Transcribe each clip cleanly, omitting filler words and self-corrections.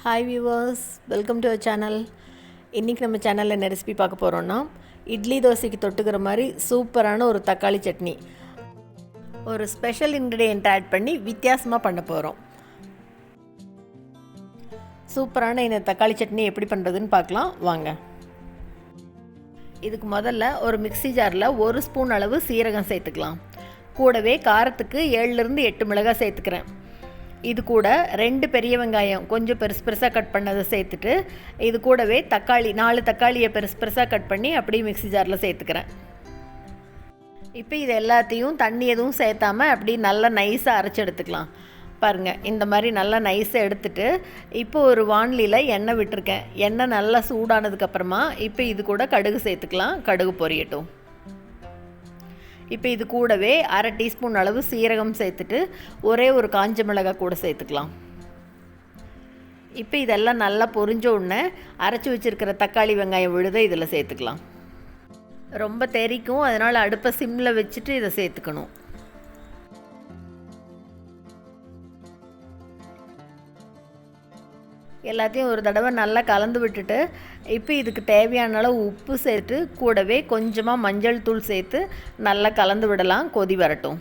Hi viewers, welcome to our channel. இன்றைக்கி நம்ம சேனலில் என்ன ரெசிபி பார்க்க போகிறோன்னா, இட்லி தோசைக்கு தொட்டுக்கிற மாதிரி சூப்பரான ஒரு தக்காளி சட்னி ஒரு ஸ்பெஷல் இன்க்ரீடியன்ட் ஆட் பண்ணி வித்தியாசமாக பண்ண போகிறோம். சூப்பரான இந்த தக்காளி சட்னி எப்படி பண்ணுறதுன்னு பார்க்கலாம் வாங்க. இதுக்கு முதல்ல ஒரு மிக்ஸி ஜாரில் 1 ஸ்பூன் அளவு சீரகம் சேர்த்துக்கலாம். கூடவே காரத்துக்கு 7லேருந்து 8 மிளகாய் சேர்த்துக்கிறேன். இது கூட 2 பெரிய வெங்காயம் கொஞ்சம் பெருசாக கட் பண்ணதை சேர்த்துட்டு, இது கூடவே தக்காளி 4 தக்காளியை பெருசாக கட் பண்ணி அப்படியே மிக்ஸி ஜாரில் சேர்த்துக்கிறேன். இப்போ இது எல்லாத்தையும் தண்ணி எதுவும் சேர்த்தாமல் அப்படி நல்லா நைஸாக அரைச்சி எடுத்துக்கலாம். பாருங்கள், இந்த மாதிரி நல்லா நைஸாக எடுத்துட்டு இப்போ ஒரு வாணலியில் எண்ணெய் விட்டுருக்கேன். எண்ணெய் நல்லா சூடானதுக்கப்புறமா இப்போ இது கூட கடுகு சேர்த்துக்கலாம். கடுகு பொரியட்டும். இப்போ இது கூடவே 1/2 டீஸ்பூன் அளவு சீரகம் சேர்த்துட்டு ஒரே ஒரு காஞ்ச மிளகாய் கூட சேர்த்துக்கலாம். இப்போ இதெல்லாம் நல்லா பொரிஞ்ச உடனே அரைச்சி வச்சுருக்கிற தக்காளி வெங்காயம் விழுதை இதில் சேர்த்துக்கலாம். ரொம்ப தெறிக்கும், அதனால் அடுப்பை சிம்மில் வச்சுட்டு இதை சேர்த்துக்கணும். எல்லாத்தையும் ஒரு தடவை நல்லா கலந்து விட்டுட்டு இப்போ இதுக்கு தேவையான அளவு உப்பு சேர்த்து கூடவே கொஞ்சமாக மஞ்சள் தூள் சேர்த்து நல்லா கலந்து விடலாம். கொதி வரட்டும்.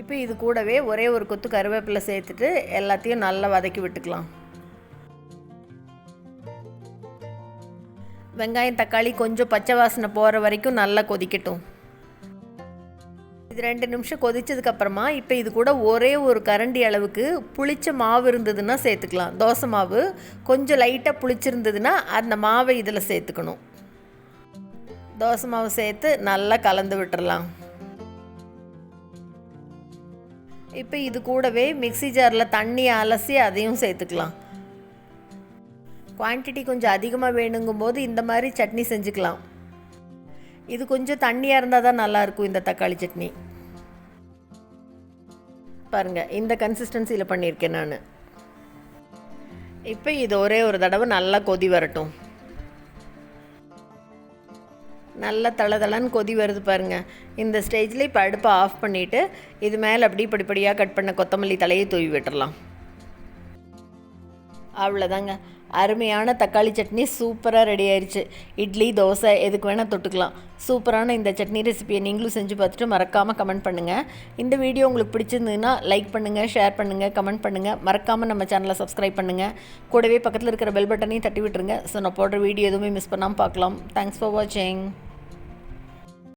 இப்போ இது கூடவே ஒரே ஒரு கொத்து கருவேப்பிலை சேர்த்துட்டு எல்லாத்தையும் நல்லா வதக்கி விட்டுக்கலாம். வெங்காயம் தக்காளி கொஞ்சம் பச்சை வாசனை போகிற வரைக்கும் நல்லா கொதிக்கட்டும். இது 2 நிமிஷம் கொதித்ததுக்கப்புறமா இப்போ இது கூட ஒரே ஒரு கரண்டி அளவுக்கு புளிச்ச மாவு இருந்ததுன்னா சேர்த்துக்கலாம். தோசை மாவு கொஞ்சம் லைட்டாக புளிச்சிருந்ததுன்னா அந்த மாவை இதில் சேர்த்துக்கணும். தோசை மாவு சேர்த்து நல்லா கலந்து விட்டுறலாம். இப்போ இது கூடவே மிக்ஸி ஜாரில் தண்ணி அலசி அதையும் சேர்த்துக்கலாம். குவான்டிட்டி கொஞ்சம் அதிகமாக வேணுங்கும்போது இந்த மாதிரி சட்னி செஞ்சுக்கலாம். இது கொஞ்சம் தண்ணியாக இருந்தால் தான் நல்லாயிருக்கும் இந்த தக்காளி சட்னி. பாருங்கள், இந்த கன்சிஸ்டன்சியில் பண்ணியிருக்கேன் நான். இப்போ இது ஒரே ஒரு தடவை நல்லா கொதி வரட்டும். நல்லா தளதளன்னு கொதி வருது பாருங்கள். இந்த ஸ்டேஜில் இப்போ அடுப்பை ஆஃப் பண்ணிவிட்டு இது மேலே அப்படி படிப்படியாக கட் பண்ண கொத்தமல்லி தலையை தூவி விட்டுறலாம். அவ்வளோதாங்க, அருமையான தக்காளி சட்னி சூப்பராக ரெடி ஆயிடுச்சு. இட்லி தோசை எதுக்கு வேணால் தொட்டுக்கலாம். சூப்பரான இந்த சட்னி ரெசிபியை நீங்களும் செஞ்சு பார்த்துட்டு மறக்காமல் கமெண்ட் பண்ணுங்கள். இந்த வீடியோ உங்களுக்கு பிடிச்சிருந்ததுன்னா லைக் பண்ணுங்கள், ஷேர் பண்ணுங்கள், கமெண்ட் பண்ணுங்கள். மறக்காமல் நம்ம சேனலை சப்ஸ்கிரைப் பண்ணுங்கள். கூடவே பக்கத்தில் இருக்கிற பெல் பட்டனையும் தட்டி விட்டுருங்க. ஸோ நான் போடுற வீடியோ எதுவுமே மிஸ் பண்ணாமல் பார்க்கலாம். தேங்க்ஸ் ஃபார் வாட்சிங்.